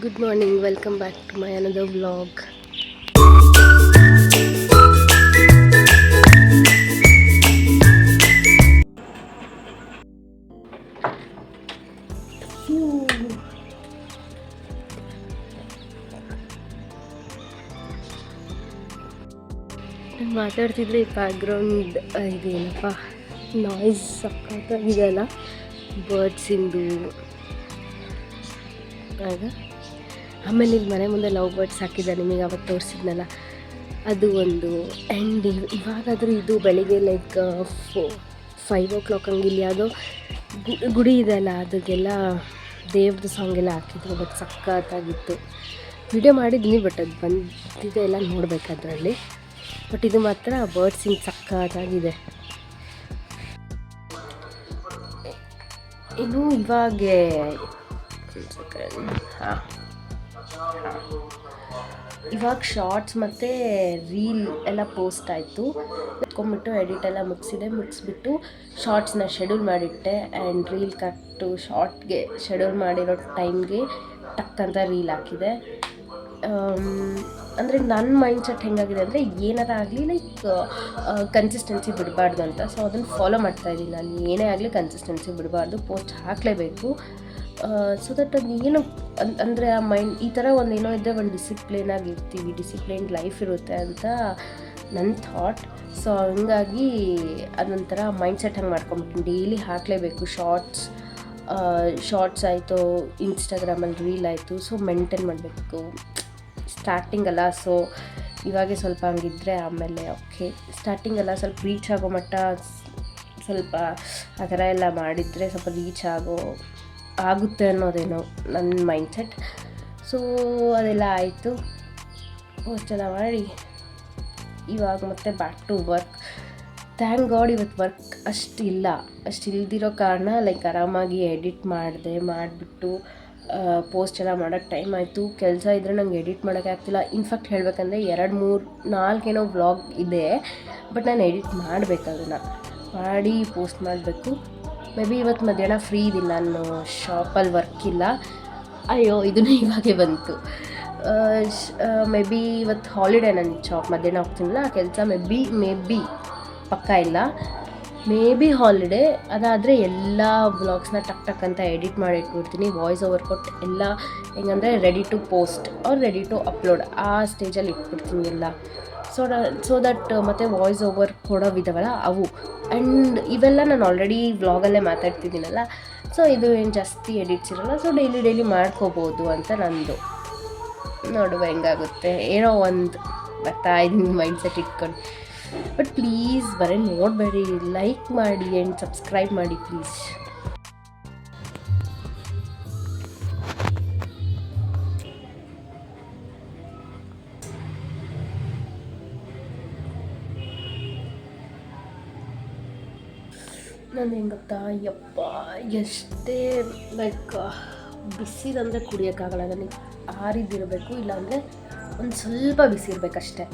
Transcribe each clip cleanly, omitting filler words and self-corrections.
Good morning, welcome back to my another vlog. ನಾನು ಮಾತಾಡ್ತಿದ್ರೆ background ಇದೇನಪ್ಪ noise ಸಕ್ಕತ್ತಾಗಿದೆಯಲ್ಲ ಬರ್ಡ್ಸಿಂದು ಆಗ ಆಮೇಲೆ ಇಲ್ಲಿ ಮನೆ ಮುಂದೆ ಲವ್ ಬರ್ಡ್ಸ್ ಹಾಕಿದ್ದೆ ನಿಮಗೆ ಅವತ್ತು ತೋರಿಸಿದ್ನಲ್ಲ ಅದು ಒಂದು. ಆ್ಯಂಡ್ ಇವಾಗಾದರೂ ಇದು ಬೆಳಿಗ್ಗೆ ಲೈಕ್ 5 o'clock ಹಂಗಿಲ್ಲ ಯಾವುದೋ ಗುಡಿ ಇದೆಯಲ್ಲ ಅದಕ್ಕೆಲ್ಲ ದೇವ್ರದ್ದು ಸಾಂಗ್ ಎಲ್ಲ ಹಾಕಿದ್ರು. ಬಟ್ ಸಕ್ಕತ್ತಾಗಿತ್ತು. ವಿಡಿಯೋ ಮಾಡಿದ್ದೀನಿ ಬಟ್ ಅದು ಬಂದಿದೆ ಎಲ್ಲ ನೋಡಬೇಕು ಅದರಲ್ಲಿ. ಬಟ್ ಇದು ಮಾತ್ರ ಬರ್ಡ್ಸಿಂಗ್ ಸಕ್ಕತ್ತಾಗಿದೆ. ಇನ್ನು ಇವಾಗ ಶಾರ್ಟ್ಸ್ ಮತ್ತು ರೀಲ್ ಎಲ್ಲ ಪೋಸ್ಟ್ ಆಯಿತು. ಎತ್ಕೊಂಡ್ಬಿಟ್ಟು ಎಡಿಟ್ ಎಲ್ಲ ಮುಗಿಸ್ಬಿಟ್ಟು ಶಾರ್ಟ್ಸ್ನ ಶೆಡ್ಯೂಲ್ ಮಾಡಿಟ್ಟೆ. ಆ್ಯಂಡ್ ರೀಲ್ ಕಟ್ಟು ಶಾರ್ಟ್ಗೆ ಶೆಡ್ಯೂಲ್ ಮಾಡಿರೋ ಟೈಮ್ಗೆ ಟಕ್ಕಂತ ರೀಲ್ ಹಾಕಿದೆ. ಅಂದರೆ ನನ್ನ ಮೈಂಡ್ಸೆಟ್ ಹೆಂಗಾಗಿದೆ ಅಂದರೆ ಏನಾರ ಆಗಲಿ ಲೈಕ್ ಕನ್ಸಿಸ್ಟೆನ್ಸಿ ಬಿಡಬಾರ್ದು ಅಂತ. ಸೊ ಅದನ್ನು ಫಾಲೋ ಮಾಡ್ತಾಯಿದ್ದೀನಿ ನಾನು. ಏನೇ ಆಗಲಿ ಕನ್ಸಿಸ್ಟೆನ್ಸಿ ಬಿಡಬಾರ್ದು, ಪೋಸ್ಟ್ ಹಾಕಲೇಬೇಕು. ಸೊ ದಟ್ ಅದು ಏನು ಅಂದರೆ ಆ ಮೈಂಡ್ ಈ ಥರ ಒಂದು ಏನೋ ಇದ್ದರೆ ಒಂದು ಡಿಸಿಪ್ಲಿನ್ ಆಗಿರ್ತೀವಿ, ಡಿಸಿಪ್ಲಿನ್ ಲೈಫ್ ಇರುತ್ತೆ ಅಂತ ನನ್ನ ಥಾಟ್. ಸೊ ಹಂಗಾಗಿ ಅದೊಂಥರ ಮೈಂಡ್ಸೆಟ್ ಹಂಗೆ ಮಾಡ್ಕೊಂಬಿಟ್ಟು ಡೈಲಿ ಹಾಕಲೇಬೇಕು. ಶಾರ್ಟ್ಸ್ ಆಯಿತು, ಇನ್ಸ್ಟಾಗ್ರಾಮಲ್ಲಿ ರೀಲ್ ಆಯಿತು. ಸೊ ಮೇಂಟೈನ್ ಮಾಡಬೇಕು. ಸ್ಟಾರ್ಟಿಂಗ್ ಅಲ್ಲ, ಸೊ ಇವಾಗೆ ಸ್ವಲ್ಪ ಹಂಗಿದ್ರೆ ಆಮೇಲೆ ಓಕೆ. ಸ್ಟಾರ್ಟಿಂಗ್ ಅಲ್ಲ, ಸ್ವಲ್ಪ ರೀಚ್ ಆಗೋ ಮಟ್ಟ ಸ್ವಲ್ಪ ಆ ಥರ ಎಲ್ಲ ಮಾಡಿದರೆ ಸ್ವಲ್ಪ ರೀಚ್ ಆಗುತ್ತೆ ಅನ್ನೋದೇನೋ ನನ್ನ ಮೈಂಡ್ಸೆಟ್. ಸೊ ಅದೆಲ್ಲ ಆಯಿತು, ಪೋಸ್ಟ್ ಎಲ್ಲ ಮಾಡಿ ಇವಾಗ ಮತ್ತೆ back to work. Thank God ಇವತ್ತು ವರ್ಕ್ ಅಷ್ಟು ಇಲ್ದಿರೋ ಕಾರಣ ಲೈಕ್ ಆರಾಮಾಗಿ ಎಡಿಟ್ ಮಾಡಿಬಿಟ್ಟು ಪೋಸ್ಟ್ ಎಲ್ಲ ಮಾಡೋಕ್ಕೆ ಟೈಮ್ ಆಯಿತು. ಕೆಲಸ ಇದ್ದರೆ ನಂಗೆ ಎಡಿಟ್ ಮಾಡೋಕ್ಕೆ ಆಗ್ತಿಲ್ಲ. ಇನ್ಫ್ಯಾಕ್ಟ್ ಹೇಳಬೇಕಂದ್ರೆ 2-3-4 ಏನೋ ವ್ಲಾಗ್ ಇದೆ, ಬಟ್ ನಾನು ಎಡಿಟ್ ಮಾಡಬೇಕು. ಅದನ್ನು ಮಾಡಿ ಪೋಸ್ಟ್ ಮಾಡಬೇಕು. ಮೇ ಬಿ ಇವತ್ತು ಮಧ್ಯಾಹ್ನ ಫ್ರೀ ಇದ್ದೀನಿ, ನಾನು ಶಾಪಲ್ಲಿ ವರ್ಕ್ ಇಲ್ಲ. ಅಯ್ಯೋ ಇದನ್ನು ಇವಾಗೆ ಬಂತು. ಮೇ ಬಿ ಇವತ್ತು ಹಾಲಿಡೇ ನನ್ನ ಶಾಪ್, ಮಧ್ಯಾಹ್ನ ಹೋಗ್ತೀನಿಲ್ಲ ಆ ಕೆಲಸ. ಮೇ ಬಿ ಪಕ್ಕ ಇಲ್ಲ, ಮೇ ಬಿ ಹಾಲಿಡೇ. ಅದಾದರೆ ಎಲ್ಲ ವ್ಲಾಗ್ಸ್ನ ಟಕ್ ಅಂತ ಎಡಿಟ್ ಮಾಡಿ ಇಟ್ಬಿಡ್ತೀನಿ. ವಾಯ್ಸ್ ಓವರ್ ಕೊಟ್ಟು ಎಲ್ಲ ಹೆಂಗಂದರೆ ready to post or ready to upload ಆ ಸ್ಟೇಜಲ್ಲಿ ಇಟ್ಬಿಡ್ತೀನಿ ಎಲ್ಲ. ಸೊ ದಟ್ ಮತ್ತು ವಾಯ್ಸ್ ಓವರ್ ಕೊಡೋವಿದ್ದಾವಲ್ಲ ಅವು. ಆ್ಯಂಡ್ ಇವೆಲ್ಲ ನಾನು ಆಲ್ರೆಡಿ ವ್ಲಾಗಲ್ಲೇ ಮಾತಾಡ್ತಿದ್ದೀನಲ್ಲ, ಸೊ ಇದು ಏನು ಜಾಸ್ತಿ ಎಡಿಟ್ಸ್ ಇರೋಲ್ಲ. ಸೊ ಡೈಲಿ ಮಾಡ್ಕೋಬೋದು ಅಂತ ನಂದು. ನೋಡುವ ಹೆಂಗಾಗುತ್ತೆ. ಏನೋ ಒಂದು ಬರ್ತಾ ಇದ್ದೀನಿ ಮೈಂಡ್ಸೆಟ್ ಇಟ್ಕೊಂಡು. ಬಟ್ ಪ್ಲೀಸ್ ಬರೀ ನೋಡಬೇಡಿ, ಲೈಕ್ ಮಾಡಿ ಆ್ಯಂಡ್ ಸಬ್ಸ್ಕ್ರೈಬ್ ಮಾಡಿ ಪ್ಲೀಸ್. ನಾನು ಹೆಂಗೆ ಗೊತ್ತಾ, ಯಪ್ಪ ಎಷ್ಟೇ ಲೈಕ್ ಬಿಸಿದಂದರೆ ಕುಡಿಯೋಕ್ಕಾಗಲ್ಲ ನನಗೆ. ಆರಿದ್ದಿರಬೇಕು, ಇಲ್ಲಾಂದರೆ ಒಂದು ಸ್ವಲ್ಪ ಬಿಸಿ ಇರಬೇಕಷ್ಟೆ.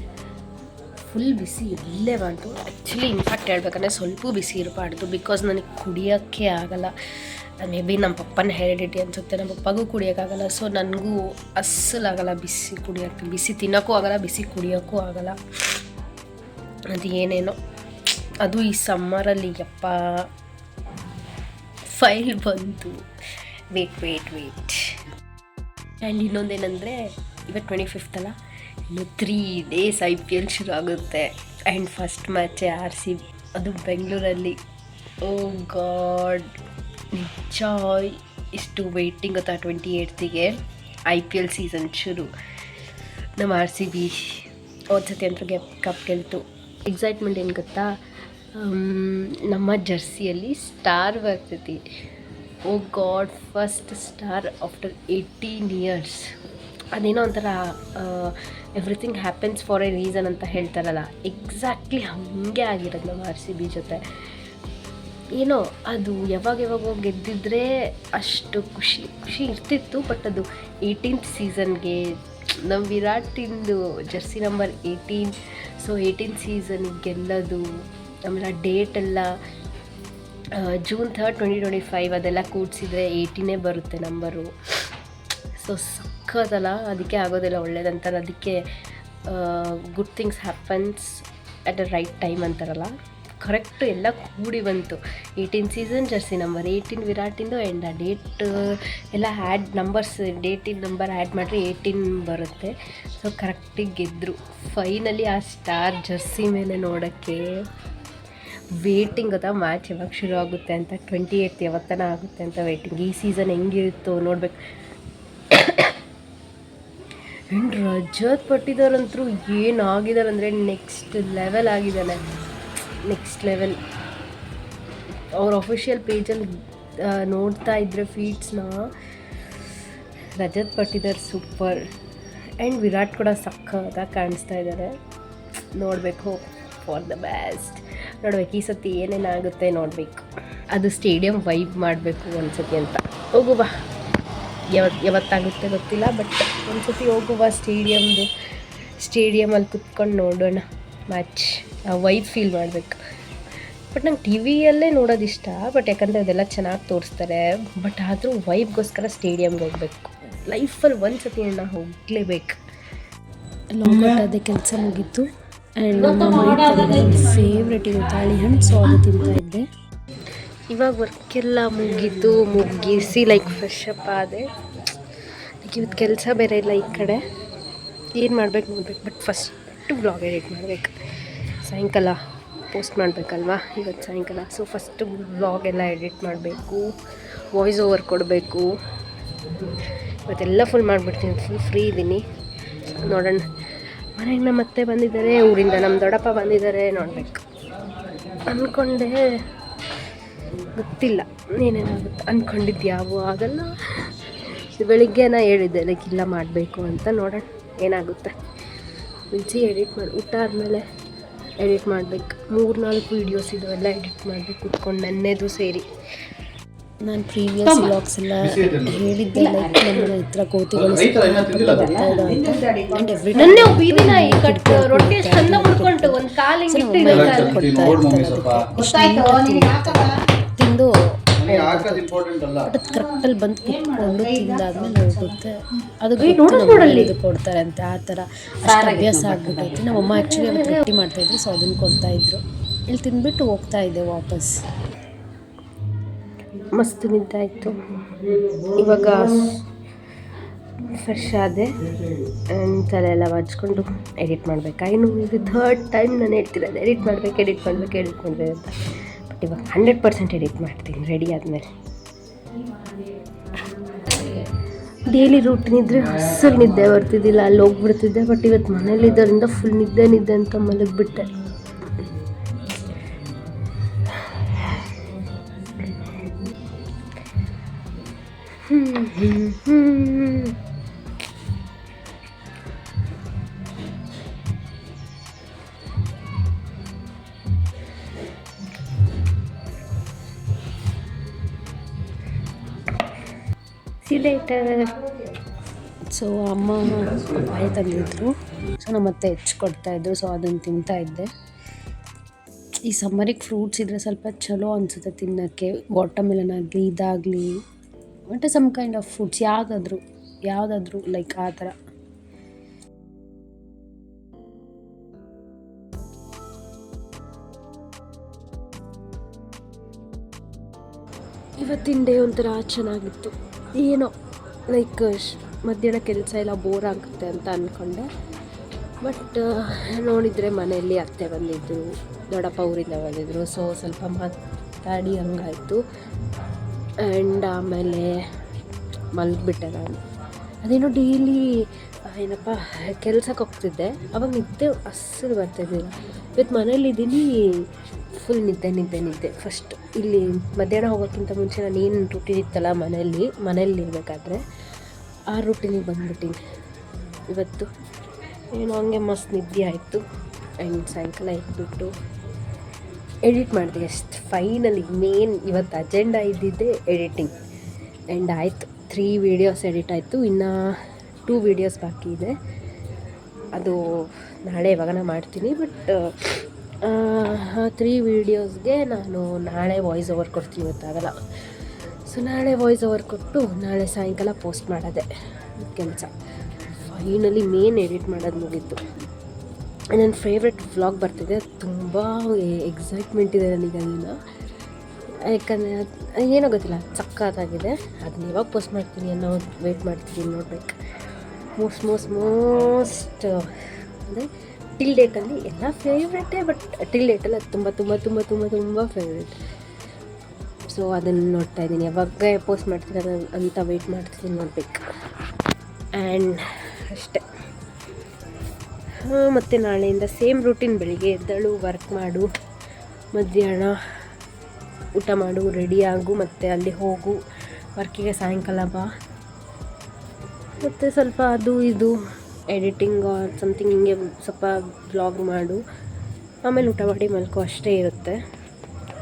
ಫುಲ್ ಬಿಸಿ ಇರಲೇಬಾರ್ದು. ಆ್ಯಕ್ಚುಲಿ ಇನ್ಫ್ಯಾಕ್ಟ್ ಹೇಳ್ಬೇಕಂದ್ರೆ ಸ್ವಲ್ಪ ಬಿಸಿ ಇರಬಾರ್ದು, ಬಿಕಾಸ್ ನನಗೆ ಕುಡಿಯೋಕ್ಕೆ ಆಗಲ್ಲ. ಮೇ ಬಿ ನಮ್ಮ ಪಪ್ಪನ ಹೆರಿಡಿಟಿ ಅನಿಸುತ್ತೆ, ನಮ್ಮ ಪಪ್ಪಗೂ ಕುಡಿಯೋಕ್ಕಾಗಲ್ಲ. ಸೊ ನನಗೂ ಅಸ್ಸಲಾಗಲ್ಲ ಬಿಸಿ ಕುಡಿಯೋಕ್ಕೆ. ಬಿಸಿ ತಿನ್ನೋಕ್ಕೂ ಆಗಲ್ಲ, ಬಿಸಿ ಕುಡಿಯೋಕ್ಕೂ ಆಗಲ್ಲ. ಅದು ಏನೇನೋ ಅದು ಈ ಸಮ್ಮರಲ್ಲಿ ಯಪ್ಪ ಫೈಲ್ ಬಂತು. ವೇಟ್. ಆ್ಯಂಡ್ ಇನ್ನೊಂದೇನೆಂದರೆ ಇವತ್ತು 25th ಅಲ್ಲ, ಇನ್ನು 3 days IPL ಶುರು ಆಗುತ್ತೆ. ಆ್ಯಂಡ್ ಫಸ್ಟ್ ಮ್ಯಾಚೇ RCB, ಅದು ಬೆಂಗಳೂರಲ್ಲಿ. ಓ ಗಾಡ್, ನಿಜ ಇಷ್ಟು ವೆಯ್ಟಿಂಗ್ ಗೊತ್ತಾ 28th IPL ಸೀಸನ್ ಶುರು. ನಮ್ಮ RCB ಸತಿ ಅಂತ ಕಪ್ ಗೆಲ್ತು. ಎಕ್ಸೈಟ್ಮೆಂಟ್ ಏನು ಗೊತ್ತಾ, ನಮ್ಮ ಜರ್ಸಿಯಲ್ಲಿ ಸ್ಟಾರ್ ಬರ್ತೈತಿ. Oh god, first star after 18 years. ಅದೇನೋ ಒಂಥರ everything happens for a reason ಅಂತ ಹೇಳ್ತಾರಲ್ಲ, ಎಕ್ಸಾಕ್ಟ್ಲಿ ಹಾಗೆ ಆಗಿರೋದು ನಮ್ಮ RCB ಜೊತೆ. ಏನೋ ಅದು ಯಾವಾಗ ಗೆದ್ದಿದ್ರೆ ಅಷ್ಟು ಖುಷಿ ಇರ್ತಿತ್ತು. ಬಟ್ ಅದು 18th ಸೀಸನ್ಗೆ ನಮ್ಮ ವಿರಾಟಿಂದು ಜರ್ಸಿ ನಂಬರ್ 18. ಸೊ 18th ಸೀಸನಿಗೆ ಗೆಲ್ಲೋದು, ಆಮೇಲೆ ಆ ಡೇಟೆಲ್ಲ June 3rd, 2025 ಅದೆಲ್ಲ ಕೂಡಿಸಿದ್ರೆ 18 ಬರುತ್ತೆ ನಂಬರು. ಸೊ ಸಕ್ಕತ್ತಲ್ಲ, ಅದಕ್ಕೆ ಆಗೋದಿಲ್ಲ ಒಳ್ಳೇದಂತಾರೆ. ಅದಕ್ಕೆ good things happens at the right time ಅಂತಾರಲ್ಲ, ಕರೆಕ್ಟು ಎಲ್ಲ ಕೂಡಿ ಬಂತು. 18 ಸೀಸನ್, ಜರ್ಸಿ ನಂಬರ್ 18 ವಿರಾಟಿಂದು, ಆ್ಯಂಡ್ ಆ ಡೇಟ್ ಎಲ್ಲ ಆ್ಯಡ್ ನಂಬರ್ಸ್, ಡೇಟಿನ ನಂಬರ್ ಆ್ಯಡ್ ಮಾಡಿದ್ರೆ 18 ಬರುತ್ತೆ. ಸೊ ಕರೆಕ್ಟಿಗೆ ಗೆದ್ದರು. ಫೈನಲಿ ಆ ಸ್ಟಾರ್ ಜರ್ಸಿ ಮೇಲೆ ನೋಡೋಕ್ಕೆ ವೇಟಿಂಗ್. ಗೊತ್ತಾ ಮ್ಯಾಚ್ ಯಾವಾಗ ಶುರು ಆಗುತ್ತೆ ಅಂತ, 28 ಯಾವತ್ತನ ಆಗುತ್ತೆ ಅಂತ ವೇಟಿಂಗ್. ಈ ಸೀಸನ್ ಹೆಂಗಿರುತ್ತೋ ನೋಡ್ಬೇಕು. ಆ್ಯಂಡ್ ರಜತ್ ಪಟ್ಟಿದಾರಂತರೂ ಏನಾಗಿದ್ದಾರೆ ಅಂದರೆ ನೆಕ್ಸ್ಟ್ ಲೆವೆಲ್ ಆಗಿದ್ದಾನೆ, ನೆಕ್ಸ್ಟ್ ಲೆವೆಲ್. ಅವ್ರ ಅಫಿಷಿಯಲ್ ಪೇಜಲ್ಲಿ ನೋಡ್ತಾ ಇದ್ದರೆ ಫೀಡ್ಸ್ನ, ರಜತ್ ಪಟ್ಟಿದಾರ್ ಸೂಪರ್. ಆ್ಯಂಡ್ ವಿರಾಟ್ ಕೂಡ ಸಕ್ಕತ್ತಾಗಿ ಕಾಣಿಸ್ತಾ ಇದ್ದಾರೆ. ನೋಡಬೇಕು, ಫಾರ್ ದ ಬೆಸ್ಟ್. ನೋಡ್ಬೇಕು ಈ ಸತಿ ಏನೇನಾಗುತ್ತೆ ನೋಡಬೇಕು. ಅದು ಸ್ಟೇಡಿಯಂ ವೈಬ್ ಮಾಡಬೇಕು ಒಂದ್ಸತಿ ಅಂತ. ಹೋಗುವ, ಯಾವತ್ತಾಗುತ್ತೆ ಗೊತ್ತಿಲ್ಲ, ಬಟ್ ಒಂದ್ಸತಿ ಹೋಗುವ ಸ್ಟೇಡಿಯಮಲ್ಲಿ ಕುತ್ಕೊಂಡು ನೋಡೋಣ ಮ್ಯಾಚ್. ವೈಬ್ ಫೀಲ್ ಮಾಡಬೇಕು. ಬಟ್ ನಂಗೆ ಟಿ ವಿಯಲ್ಲೇ ನೋಡೋದಿಷ್ಟ, ಬಟ್ ಯಾಕಂದರೆ ಅದೆಲ್ಲ ಚೆನ್ನಾಗಿ ತೋರಿಸ್ತಾರೆ. ಬಟ್ ಆದರೂ ವೈಬ್ಗೋಸ್ಕರ ಸ್ಟೇಡಿಯಮ್ಗೆ ಹೋಗ್ಬೇಕು. ಲೈಫಲ್ಲಿ ಒಂದ್ಸತಿ ನಾನು ಹೋಗಲೇಬೇಕು. ಲಾಂಗೌಟ್ ಅದೇ ಕೆಲಸ ಮುಗೀತು. ಆ್ಯಂಡ್ ನಮ್ಮ ಫೇವ್ರೆಟ್ ಇದು ತಾಳಿ ಹಣ್ಣು, ಸೊ ಅದು ತಿಂತಾಯಿದ್ದೆ. ಇವಾಗ ವರ್ಕೆಲ್ಲ ಮುಗಿಸಿ ಲೈಕ್ ಫ್ರೆಶ್ ಅಪ್ ಆದೆ. ಲೈಕ್ ಇವತ್ತು ಕೆಲಸ ಬೇರೆ ಇಲ್ಲ ಈ ಕಡೆ. ಏನು ಮಾಡ್ಬೇಕು ನೋಡ್ಬೇಕು. ಬಟ್ ಫಸ್ಟು ವ್ಲಾಗ್ ಎಡಿಟ್ ಮಾಡಬೇಕು. ಸಾಯಂಕಾಲ ಪೋಸ್ಟ್ ಮಾಡಬೇಕಲ್ವಾ, ಇವತ್ತು ಸಾಯಂಕಾಲ. ಸೊ ಫಸ್ಟು ವ್ಲಾಗ್ ಎಲ್ಲ ಎಡಿಟ್ ಮಾಡಬೇಕು, ವಾಯ್ಸ್ ಓವರ್ ಕೊಡಬೇಕು. ಇವತ್ತೆಲ್ಲ ಫುಲ್ ಮಾಡಿಬಿಡ್ತೀನಿ. ಫುಲ್ ಫ್ರೀ ಇದ್ದೀನಿ. ನೋಡೋಣ. ಮನೆಗೆ ನಮ್ಮ ಅತ್ತೆ ಬಂದಿದ್ದಾರೆ ಊರಿಂದ, ನಮ್ಮ ದೊಡ್ಡಪ್ಪ ಬಂದಿದ್ದಾರೆ. ನೋಡಬೇಕು ಅಂದ್ಕೊಂಡೆ, ಗೊತ್ತಿಲ್ಲ ಏನೇನಾಗುತ್ತೆ. ಅಂದ್ಕೊಂಡಿದ್ದು ಯಾವೂ ಆಗಲ್ಲ. ಬೆಳಿಗ್ಗೆ ನಾ ಹೇಳಿದ್ದೆ ಲೈಕ್ ಇಲ್ಲ ಮಾಡಬೇಕು ಅಂತ. ನೋಡೋಣ ಏನಾಗುತ್ತೆ. ಬಿಸಿ ಎಡಿಟ್ ಮಾಡಿ ಊಟ ಆದಮೇಲೆ ಎಡಿಟ್ ಮಾಡಬೇಕು. 3-4 ವೀಡಿಯೋಸ್ ಇದುವೆಲ್ಲ ಎಡಿಟ್ ಮಾಡಬೇಕು ಕುತ್ಕೊಂಡು, ನನ್ನೇದು ಸೇರಿ. ನಾನು ಪ್ರೀವಿಯಸ್ ವ್ಲಾಗ್ಸ್ ಎಲ್ಲ ಹೇಳಿದ್ದೆ, ಲೈಕ್ ನಮ್ಮ ಹತ್ರ ಕೋತಿಗಳು ಬರ್ತಾ ಇದ್ದಾವೆ ಅಂತ. ಆ್ಯಂಡ್ ಎವ್ರಿ ನನ್ನೇ ಬೀದಿನ ಈ ಕಟ್ ರೊಟ್ಟಿ ಚಂದ ಮುಡ್ಕೊಂಡು ಒಂದು ಕಾಲು ಹಿಂಗಿಟ್ಟು ತಿಂದು ಬಟ್ ಕರೆಕ್ಟಲ್ಲಿ ಬಂದು ಕುತ್ಕೊಂಡು ತಿಂದಾದ್ಮೇಲೆ ಹೋಗುತ್ತೆ. ಅದು ಇದು ಕೊಡ್ತಾರೆ ಅಂತ, ಆ ಥರ ಅಷ್ಟು ಅಭ್ಯಾಸ ಆಗ್ಬಿಟ್ಟೈತಿ. ನಮ್ಮಮ್ಮ ಆ್ಯಕ್ಚುಲಿ ಅವತ್ತು ರೊಟ್ಟಿ ಮಾಡ್ತಾಯಿದ್ರು, ಸೊ ಅದನ್ನು ಕೊಡ್ತಾಯಿದ್ರು. ಇಲ್ಲಿ ತಿಂದ್ಬಿಟ್ಟು ಹೋಗ್ತಾ ಇದ್ದೆ ವಾಪಸ್. ಮಸ್ತ್ ನಿದ್ದೆ ಆಯಿತು. ಇವಾಗ ಫ್ರೆಶ್ ಆದೆ. ತಲೆ ಎಲ್ಲ ಹಚ್ಕೊಂಡು ಎಡಿಟ್ ಮಾಡಬೇಕಾ. ಇನ್ನು ಇದು 3rd ಟೈಮ್ ನಾನು ಹೇಳ್ತಿರೋದು ಎಡಿಟ್ ಮಾಡಬೇಕು ಅಂತ. ಬಟ್ ಇವಾಗ 100% ಎಡಿಟ್ ಮಾಡ್ತೀನಿ ರೆಡಿ ಆದಮೇಲೆ. ಡೈಲಿ ರೂಟೀನ್ ಇದ್ದರೆ ಅಸಲು ನಿದ್ದೆ ಬರ್ತಿದ್ದಿಲ್ಲ, ಅಲ್ಲಿ ಹೋಗ್ಬಿಡ್ತಿದ್ದೆ. ಬಟ್ ಇವತ್ತು ಮನೇಲಿದ್ದರಿಂದ ಫುಲ್ ನಿದ್ದೆ ಅಂತ ಮಲಗಿಬಿಟ್ಟೆ. ಸೊ ಅಮ್ಮ ಬಾಯಿ ತಂದಿದ್ರು, ಸೊ ನಮ್ಮ ಅತ್ತೆ ಕೊಡ್ತಾಯಿದ್ರು. ಸೊ ಅದನ್ನು ತಿಂತಾಯಿದ್ದೆ. ಈ ಸಮ್ಮರಿಗೆ ಫ್ರೂಟ್ಸ್ ಇದ್ದರೆ ಸ್ವಲ್ಪ ಚಲೋ ಅನಿಸುತ್ತೆ ತಿನ್ನೋಕ್ಕೆ. ವಾಟರ್ಮೆಲನ್ ಆಗಲಿ, ಇದಾಗಲಿ, ಮತ್ತು ಸಮ್ ಕೈಂಡ್ ಆಫ್ ಫ್ರೂಟ್ಸ್ ಯಾವುದಾದ್ರೂ ಲೈಕ್ ಆ ಥರ. ಇವತ್ತಿನ ಡೇ ಒಂಥರ ಚೆನ್ನಾಗಿತ್ತು. ಏನೋ ಲೈಕ್ ಮಧ್ಯಾಹ್ನ ಕೆಲಸ ಎಲ್ಲ ಬೋರ್ ಆಗುತ್ತೆ ಅಂತ ಅಂದ್ಕೊಂಡೆ. ಬಟ್ ನೋಡಿದರೆ ಮನೆಯಲ್ಲಿ ಅತ್ತೆ ಬಂದಿದ್ದರು, ದೊಡ್ಡಪ್ಪ ಊರಿಂದ ಬಂದಿದ್ದರು. ಸೊ ಸ್ವಲ್ಪ ಮಾತಾಡಿ ಹಂಗಾಯಿತು. ಆ್ಯಂಡ್ ಆಮೇಲೆ ಮಲಗಿಬಿಟ್ಟೆ ನಾನು. ಅದೇನೋ ಡೈಲಿ ಏನಪ್ಪ ಕೆಲ್ಸಕ್ಕೆ ಹೋಗ್ತಿದ್ದೆ, ಅವಾಗ ನಿದ್ದೆ ಅಸ್ಸಲು ಬರ್ತಾಯಿದ್ದಿಲ್ಲ. ಇವತ್ತು ಮನೇಲಿದ್ದೀನಿ, ಫುಲ್ ನಿದ್ದೆ. ಫಸ್ಟ್ ಇಲ್ಲಿ ಮಧ್ಯಾಹ್ನ ಹೋಗೋಕ್ಕಿಂತ ಮುಂಚೆ ನಾನು ಏನು ರೂಟೀನ್ ಇತ್ತಲ್ಲ ಮನೇಲಿ ಇರಬೇಕಾದ್ರೆ, ಆ ರೂಟೀನಿಗೆ ಬಂದುಬಿಟ್ಟಿನಿ ಇವತ್ತು. ಏನೋ ಹಂಗೆ ಮಸ್ತ್ ನಿದ್ದೆ ಆಯಿತು. ಆ್ಯಂಡ್ ಸಾಯಂಕಾಲ ಎದ್ಬಿಟ್ಟು ಎಡಿಟ್ ಮಾಡಿದೆ ಅಷ್ಟು. ಫೈನಲಿ ಮೇನ್ ಇವತ್ತು ಅಜೆಂಡಾ ಇದ್ದಿದ್ದೆ ಎಡಿಟಿಂಗ್. ಆ್ಯಂಡ್ ಆಯಿತು, 3 ವೀಡಿಯೋಸ್ ಎಡಿಟ್ ಆಯಿತು. ಇನ್ನು 2 ವೀಡಿಯೋಸ್ ಬಾಕಿ ಇದೆ. ಅದು ನಾಳೆ ಯಾವಾಗನ ಮಾಡ್ತೀನಿ. ಬಟ್ 3 ವೀಡಿಯೋಸ್ಗೆ ನಾನು ನಾಳೆ ವಾಯ್ಸ್ ಓವರ್ ಕೊಡ್ತೀನಿ, ಗೊತ್ತಾಗಲ್ಲ. ಸೊ ನಾಳೆ ವಾಯ್ಸ್ ಓವರ್ ಕೊಟ್ಟು ನಾಳೆ ಸಾಯಂಕಾಲ ಪೋಸ್ಟ್ ಮಾಡೋದೆ. ಕೆಲಸ. ಫೈನಲಿ ಮೇನ್ ಎಡಿಟ್ ಮಾಡೋದು ಮುಗೀತು. ನನ್ನ ಫೇವ್ರೆಟ್ ವ್ಲಾಗ್ ಬರ್ತಿದೆ, ತುಂಬ ಎಕ್ಸೈಟ್ಮೆಂಟ್ ಇದೆ ನನಗೆ ಅದನ್ನು. ಯಾಕಂದರೆ ಏನೋ ಗೊತ್ತಿಲ್ಲ, ಸಕ್ಕತ್ತಾಗಿದೆ. ಅದನ್ನ ಯಾವಾಗ ಪೋಸ್ಟ್ ಮಾಡ್ತೀನಿ ಅನ್ನೋ ವೆಯ್ಟ್ ಮಾಡ್ತೀನಿ, ನೋಡ್ಬೇಕು. ಮೋಸ್ಟ್ ಅಂದರೆ ಟಿಲ್ ಡೇಟಲ್ಲಿ ಎಲ್ಲ ಫೇವ್ರೆಟೇ, ಬಟ್ ಟಿಲ್ ಡೇಟಲ್ಲಿ ಅದು ತುಂಬ ತುಂಬ ತುಂಬ ತುಂಬ ತುಂಬ ಫೇವ್ರೆಟ್. ಸೊ ಅದನ್ನು ನೋಡ್ತಾ ಇದ್ದೀನಿ, ಯಾವಾಗ ಪೋಸ್ಟ್ ಮಾಡ್ತೀನಿ ಅಂತ ವೆಯ್ಟ್ ಮಾಡ್ತೀನಿ, ನೋಡ್ಬೇಕು. ಆ್ಯಂಡ್ ಅಷ್ಟೇ. ಮತ್ತು ನಾಳೆಯಿಂದ ಸೇಮ್ ರೂಟೀನ್, ಬೆಳಿಗ್ಗೆ ಎದ್ದಳು, ವರ್ಕ್ ಮಾಡು, ಮಧ್ಯಾಹ್ನ ಊಟ ಮಾಡು, ರೆಡಿ ಆಗು, ಮತ್ತು ಅಲ್ಲಿ ಹೋಗು ವರ್ಕಿಗೆ, ಸಾಯಂಕಾಲ ಬಾ, ಮತ್ತು ಸ್ವಲ್ಪ ಅದು ಇದು ಎಡಿಟಿಂಗ್ ಆರ್ ಸಮಥಿಂಗ್ ಹಿಂಗೆ ಸ್ವಲ್ಪ ವ್ಲಾಗ್ ಮಾಡು, ಆಮೇಲೆ ಊಟ ಮಾಡಿ ಮಲ್ಕೋ, ಅಷ್ಟೇ ಇರುತ್ತೆ.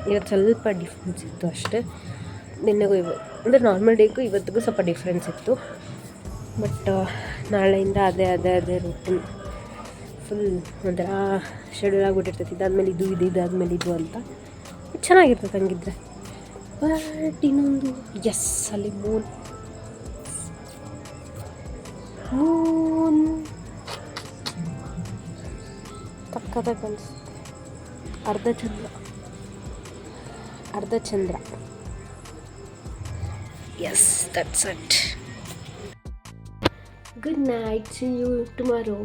ಇವತ್ತು ಸ್ವಲ್ಪ ಡಿಫ್ರೆನ್ಸ್ ಇತ್ತು ಅಷ್ಟೇ, ನಿನ್ನೆಗೂ ಅಂದರೆ ನಾರ್ಮಲ್ ಡೇಗೂ ಇವತ್ತಿಗೂ ಸ್ವಲ್ಪ ಡಿಫ್ರೆನ್ಸ್ ಇತ್ತು. ಬಟ್ ನಾಳೆಯಿಂದ ಅದೇ ರೂಟೀನ್ ಫುಲ್ ಒಂಥರ ಶೆಡ್ಯೂಲ್ ಆಗಿಬಿಟ್ಟಿರ್ತೈತಿ. ಇದಾದ್ಮೇಲೆ ಇದು ಇದಾದ್ಮೇಲೆ ಇದು ಅಂತ ಚೆನ್ನಾಗಿರ್ತದೆ ಹಂಗಿದ್ರೆ. ಬಟ್ ಇನ್ನೊಂದು ಎಸ್, ಅಲ್ಲಿ ಮೂನ್ ತಕ್ಕದಾಗ ಅನಿಸುತ್ತೆ. ಅರ್ಧ ಚಂದ್ರ. Yes, that's it. Good night, see you tomorrow.